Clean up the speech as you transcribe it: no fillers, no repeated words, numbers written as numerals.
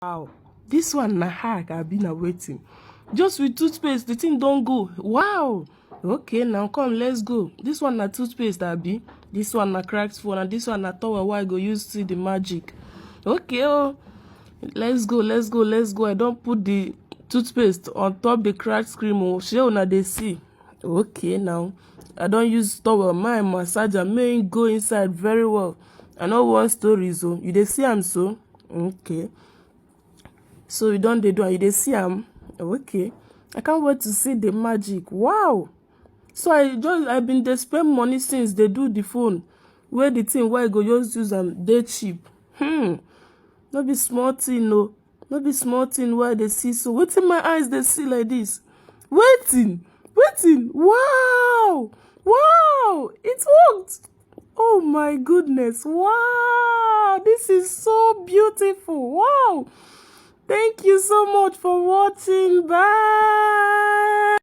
Wow, this one na hack. I've been waiting. Just with toothpaste, the thing don't go. Wow. Okay, now come, let's go. This one na toothpaste, Abi. This one na cracked phone, and this one na towel. Why go use see the magic? Okay, oh, let's go, let's go, let's go. I don't put the toothpaste on top the cracked screen. Oh, shey una dey see. Okay, now I don't use towel. My massager may go inside very well. I know one story, so you dey see am so. Okay. So you don dey do am, you dey see am. Okay, I can't wait to see the magic. Wow. So I been dey spend money since they do the phone where the thing why go just use am dey cheap. No be small thing, no. No be small thing why they see so. Wetin my eyes they see like this? Waiting. Wow. Wow, it worked. Oh my goodness. Wow, this is so beautiful. Wow. Thank you so much for watching. Bye.